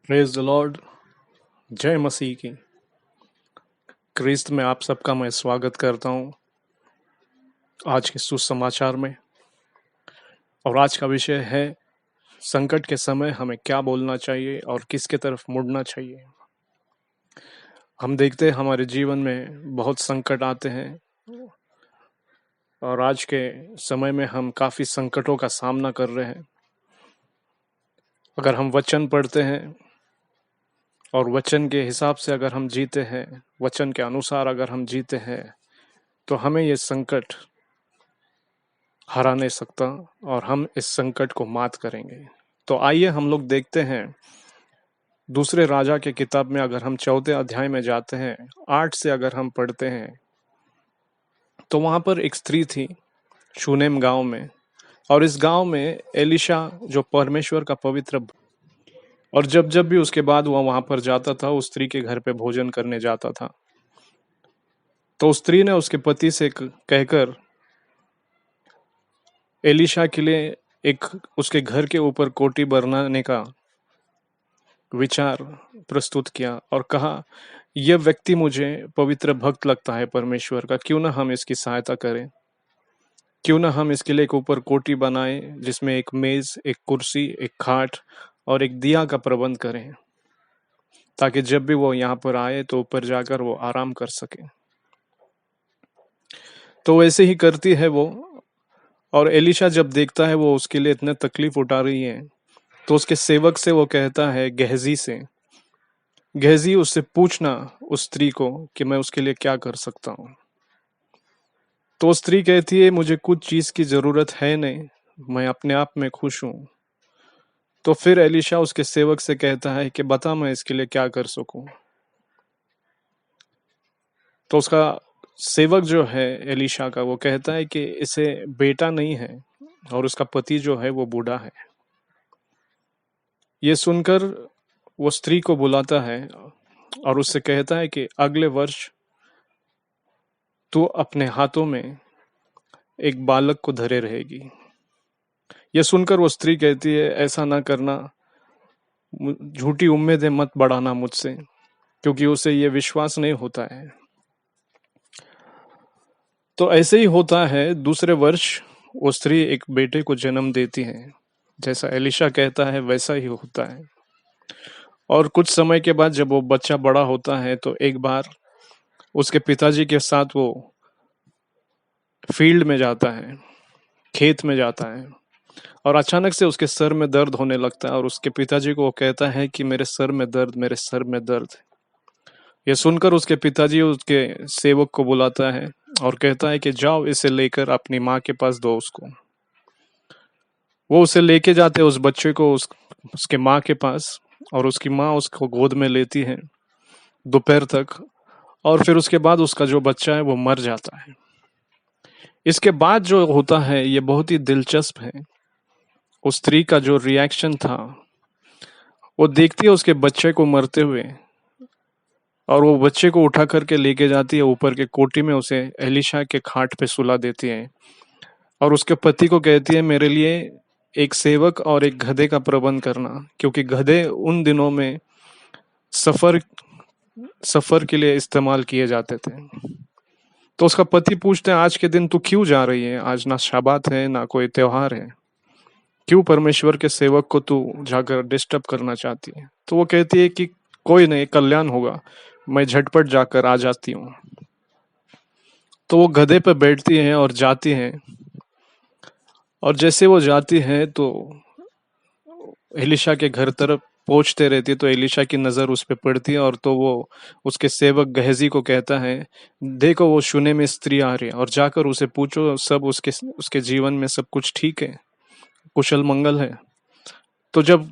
Praise the Lord. जय मसीह की। क्रिस्त में आप सबका मैं स्वागत करता हूं आज के सुसमाचार में। और आज का विषय है संकट के समय हमें क्या बोलना चाहिए और किसके तरफ मुड़ना चाहिए। हम देखते हैं हमारे जीवन में बहुत संकट आते हैं और आज के समय में हम काफ़ी संकटों का सामना कर रहे हैं। अगर हम वचन पढ़ते हैं और वचन के हिसाब से अगर हम जीते हैं, वचन के अनुसार अगर हम जीते हैं, तो हमें ये संकट हरा नहीं सकता और हम इस संकट को मात करेंगे। तो आइए हम लोग देखते हैं दूसरे राजा के किताब में। अगर हम 4 अध्याय में जाते हैं, 8 से अगर हम पढ़ते हैं, तो वहां पर एक स्त्री थी शूनेम गांव में। और इस गांव में एलिशा जो परमेश्वर का पवित्र, और जब जब भी उसके बाद वह वहां पर जाता था, उस स्त्री के घर पे भोजन करने जाता था। तो उस स्त्री ने उसके पति से कहकर एलिशा के लिए एक उसके घर के ऊपर कोठी बनाने का विचार प्रस्तुत किया और कहा, यह व्यक्ति मुझे पवित्र भक्त लगता है परमेश्वर का, क्यों ना हम इसकी सहायता करें, क्यों ना हम इसके लिए एक ऊपर कोठी बनाएं जिसमें एक मेज, एक कुर्सी, एक खाट और एक दिया का प्रबंध करें, ताकि जब भी वो यहाँ पर आए तो ऊपर जाकर वो आराम कर सके। तो वैसे ही करती है वो। और एलिशा जब देखता है वो उसके लिए इतने तकलीफ उठा रही है, तो उसके सेवक से वो कहता है गेहजी से, गेहजी उससे पूछना उस स्त्री को कि मैं उसके लिए क्या कर सकता हूँ। तो स्त्री कहती है, मुझे कुछ चीज की जरूरत है नहीं, मैं अपने आप में खुश हूँ। तो फिर एलिशा उसके सेवक से कहता है कि बता मैं इसके लिए क्या कर सकूं। तो उसका सेवक जो है एलिशा का, वो कहता है कि इसे बेटा नहीं है और उसका पति जो है वो बूढ़ा है। ये सुनकर वो स्त्री को बुलाता है और उससे कहता है कि अगले वर्ष तू अपने हाथों में एक बालक को धरे रहेगी। यह सुनकर वो स्त्री कहती है, ऐसा ना करना, झूठी उम्मीदें मत बढ़ाना मुझसे, क्योंकि उसे ये विश्वास नहीं होता है। तो ऐसे ही होता है, दूसरे वर्ष वो स्त्री एक बेटे को जन्म देती है। जैसा एलिशा कहता है वैसा ही होता है। और कुछ समय के बाद जब वो बच्चा बड़ा होता है, तो एक बार उसके पिताजी के साथ वो फील्ड में जाता है, खेत में जाता है, और अचानक से उसके सर में दर्द होने लगता है और उसके पिताजी को वो कहता है कि मेरे सर में दर्द, मेरे सर में दर्द। ये सुनकर उसके पिताजी उसके सेवक को बुलाता है और कहता है कि जाओ इसे लेकर अपनी माँ के पास दो उसको। वो उसे लेके जाते हैं उस बच्चे को उसके माँ के पास, और उसकी माँ उसको गोद में लेती है दोपहर तक। और फिर उसके बाद उसका जो बच्चा है वो मर जाता है। इसके बाद जो होता है ये बहुत ही दिलचस्प है। उस स्त्री का जो रिएक्शन था, वो देखती है उसके बच्चे को मरते हुए, और वो बच्चे को उठा करके लेके जाती है ऊपर के कोठी में, उसे एलिशा के खाट पे सुला देती है और उसके पति को कहती है, मेरे लिए एक सेवक और एक गधे का प्रबंध करना, क्योंकि गधे उन दिनों में सफर सफर के लिए इस्तेमाल किए जाते थे। तो उसका पति पूछते हैं, आज के दिन तू क्यों जा रही है? आज ना शबात है ना कोई त्योहार है, क्यों परमेश्वर के सेवक को तू जाकर डिस्टर्ब करना चाहती है? तो वो कहती है कि कोई नहीं, कल्याण होगा, मैं झटपट जाकर आ जाती हूँ। तो वो गधे पर बैठती है और जाती है। और जैसे वो जाती है तो एलिशा के घर तरफ पहुंचते रहती है, तो एलिशा की नजर उस पर पड़ती है, और तो वो उसके सेवक गहजी को कहता है, देखो वो शुने में स्त्री आ रही है, और जाकर उसे पूछो सब उसके उसके जीवन में सब कुछ ठीक है, कुशल मंगल है। तो जब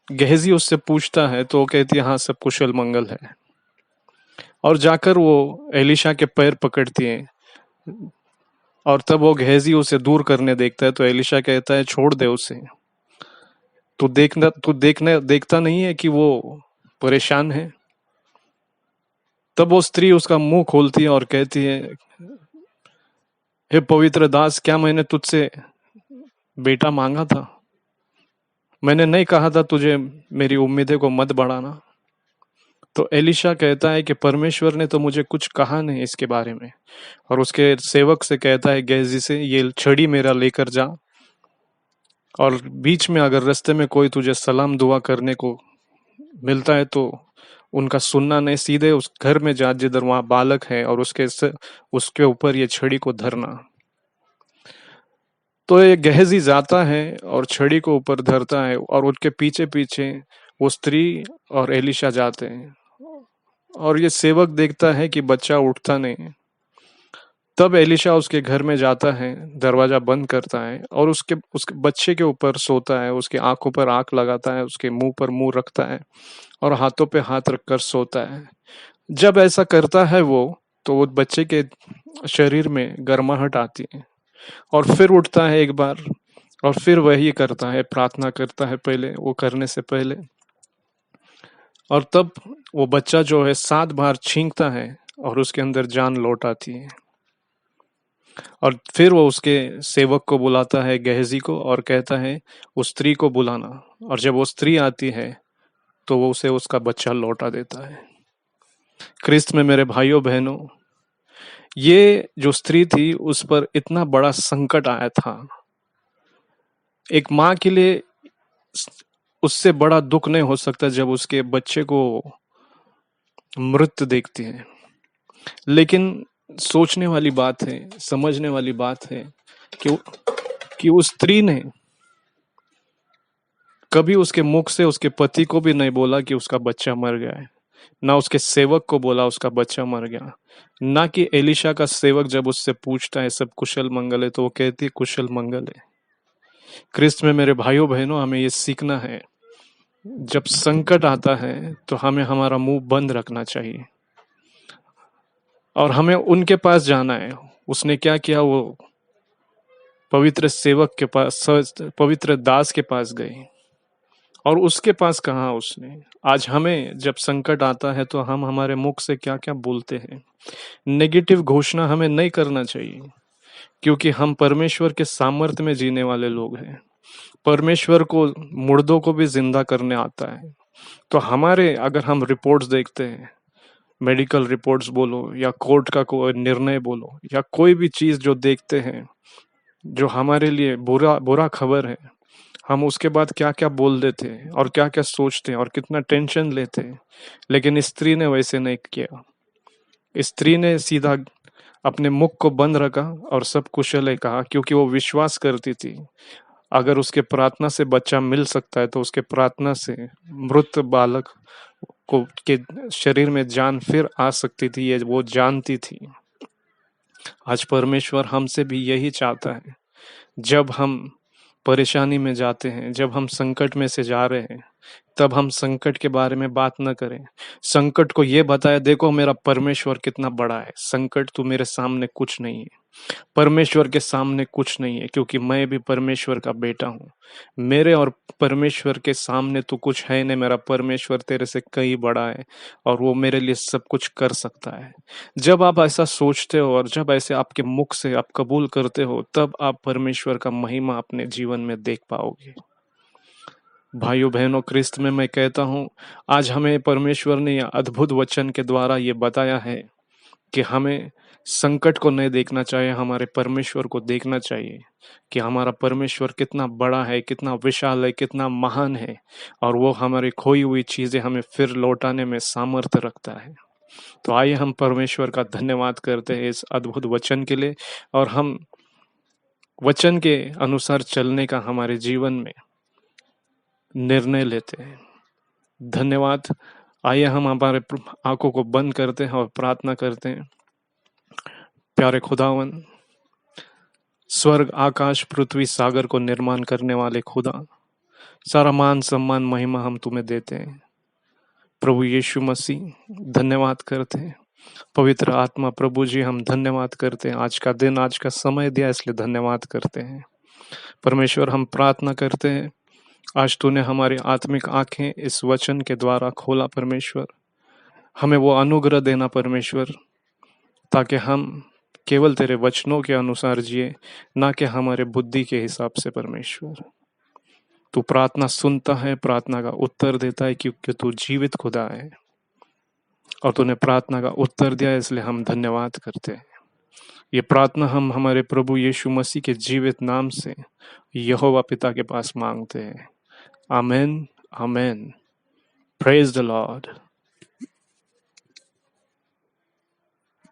गहजी उससे पूछता है तो वो कहती है, हाँ सब कुशल मंगल है। और जाकर वो एलिशा के पैर पकड़ती है, और तब वो गहजी उसे दूर करने देखता है, तो एलिशा कहता है, छोड़ दे उसे, तू देखता नहीं है कि वो परेशान है। तब वो स्त्री उसका मुंह खोलती है और कहती है, हे पवित्र दास, क्या मैंने तुझसे बेटा मांगा था? मैंने नहीं कहा था तुझे मेरी उम्मीदें को मत बढ़ाना? तो एलीशा कहता है कि परमेश्वर ने तो मुझे कुछ कहा नहीं इसके बारे में, और उसके सेवक से कहता है गेहजी से, ये छड़ी मेरा लेकर जा, और बीच में अगर रास्ते में कोई तुझे सलाम दुआ करने को मिलता है तो उनका सुनना नहीं, सीधे उस घर में जा जिधर वहां बालक है और उसके ऊपर ये छड़ी को धरना। तो ये गेहजी जाता है और छड़ी को ऊपर धरता है, और उनके पीछे पीछे वो स्त्री और एलीशा जाते हैं, और ये सेवक देखता है कि बच्चा उठता नहीं। तब एलीशा उसके घर में जाता है, दरवाजा बंद करता है और उसके उसके बच्चे के ऊपर सोता है, उसके आंखों पर आंख लगाता है, उसके मुंह पर मुंह रखता है और हाथों पे हाथ रखकर सोता है। जब ऐसा करता है तो वो बच्चे के शरीर में गर्माहट आती है, और फिर उठता है एक बार, और फिर वही करता है, प्रार्थना करता है पहले, वो करने से पहले। और तब वो बच्चा जो है 7 बार छींकता है और उसके अंदर जान लौट आती है। और फिर वो उसके सेवक को बुलाता है, गेहजी को, और कहता है उस स्त्री को बुलाना। और जब वो स्त्री आती है तो वो उसे उसका बच्चा लौटा देता है। क्रिस्त में मेरे भाइयों बहनों, ये जो स्त्री थी उस पर इतना बड़ा संकट आया था। एक माँ के लिए उससे बड़ा दुख नहीं हो सकता जब उसके बच्चे को मृत देखती है। लेकिन सोचने वाली बात है, समझने वाली बात है कि उस स्त्री ने कभी उसके मुख से उसके पति को भी नहीं बोला कि उसका बच्चा मर गया है, ना उसके सेवक को बोला उसका बच्चा मर गया, ना कि एलीशा का सेवक जब उससे पूछता है सब कुशल मंगल है तो वो कहती है कुशल मंगल है। क्रिस्त में मेरे भाइयों बहनों, हमें ये सीखना है, जब संकट आता है तो हमें हमारा मुंह बंद रखना चाहिए और हमें उनके पास जाना है। उसने क्या किया, वो पवित्र सेवक के पास, पवित्र दास के पास गई, और उसके पास कहा उसने। आज हमें जब संकट आता है तो हम हमारे मुख से क्या क्या बोलते हैं। नेगेटिव घोषणा हमें नहीं करना चाहिए, क्योंकि हम परमेश्वर के सामर्थ्य में जीने वाले लोग हैं। परमेश्वर को मुर्दों को भी जिंदा करने आता है। तो हमारे, अगर हम रिपोर्ट्स देखते हैं, मेडिकल रिपोर्ट्स बोलो या कोर्ट का कोई निर्णय बोलो या कोई भी चीज जो देखते हैं जो हमारे लिए बुरा बुरा खबर है, हम उसके बाद क्या क्या बोल देते हैं और क्या क्या सोचते हैं और कितना टेंशन लेते हैं। लेकिन स्त्री ने वैसे नहीं किया। स्त्री ने सीधा अपने मुख को बंद रखा और सब कुशल है कहा, क्योंकि वो विश्वास करती थी अगर उसके प्रार्थना से बच्चा मिल सकता है तो उसके प्रार्थना से मृत बालक को के शरीर में जान फिर आ सकती थी, ये वो जानती थी। आज परमेश्वर हमसे भी यही चाहता है। जब हम परेशानी में जाते हैं, जब हम संकट में से जा रहे हैं, तब हम संकट के बारे में बात न करें। संकट को ये बताए, देखो मेरा परमेश्वर कितना बड़ा है, संकट तू मेरे सामने कुछ नहीं है, परमेश्वर के सामने कुछ नहीं है, क्योंकि मैं भी परमेश्वर का बेटा हूँ। मेरे और परमेश्वर के सामने तो कुछ है नहीं, मेरा परमेश्वर तेरे से कहीं बड़ा है और वो मेरे लिए सब कुछ कर सकता है। जब आप ऐसा सोचते हो और जब ऐसे आपके मुख से आप कबूल करते हो, तब आप परमेश्वर का महिमा अपने जीवन में देख पाओगे। भाइयों बहनों, क्रिस्त में मैं कहता हूँ, आज हमें परमेश्वर ने यह अद्भुत वचन के द्वारा ये बताया है कि हमें संकट को नहीं देखना चाहिए, हमारे परमेश्वर को देखना चाहिए कि हमारा परमेश्वर कितना बड़ा है, कितना विशाल है, कितना महान है, और वो हमारी खोई हुई चीजें हमें फिर लौटाने में सामर्थ्य रखता है। तो आइए हम परमेश्वर का धन्यवाद करते हैं इस अद्भुत वचन के लिए, और हम वचन के अनुसार चलने का हमारे जीवन में निर्णय लेते हैं। धन्यवाद। आइए हम हमारे आंखों को बंद करते हैं और प्रार्थना करते हैं। प्यारे खुदावन, स्वर्ग आकाश पृथ्वी सागर को निर्माण करने वाले खुदा, सारा मान सम्मान महिमा हम तुम्हें देते हैं। प्रभु यीशु मसीह, धन्यवाद करते हैं। पवित्र आत्मा प्रभु जी, हम धन्यवाद करते हैं, आज का दिन, आज का समय दिया इसलिए धन्यवाद करते हैं। परमेश्वर, हम प्रार्थना करते हैं, आज तूने हमारी आत्मिक आंखें इस वचन के द्वारा खोला परमेश्वर, हमें वो अनुग्रह देना परमेश्वर, ताकि हम केवल तेरे वचनों के अनुसार जिए, ना कि हमारे बुद्धि के हिसाब से परमेश्वर। तू प्रार्थना सुनता है, प्रार्थना का उत्तर देता है, क्योंकि तू जीवित खुदा है और तूने प्रार्थना का उत्तर दिया, इसलिए हम धन्यवाद करते हैं। ये प्रार्थना हम हमारे प्रभु यीशु मसीह के जीवित नाम से यहोवा पिता के पास मांगते हैं। आमीन, आमीन। Praise the Lord.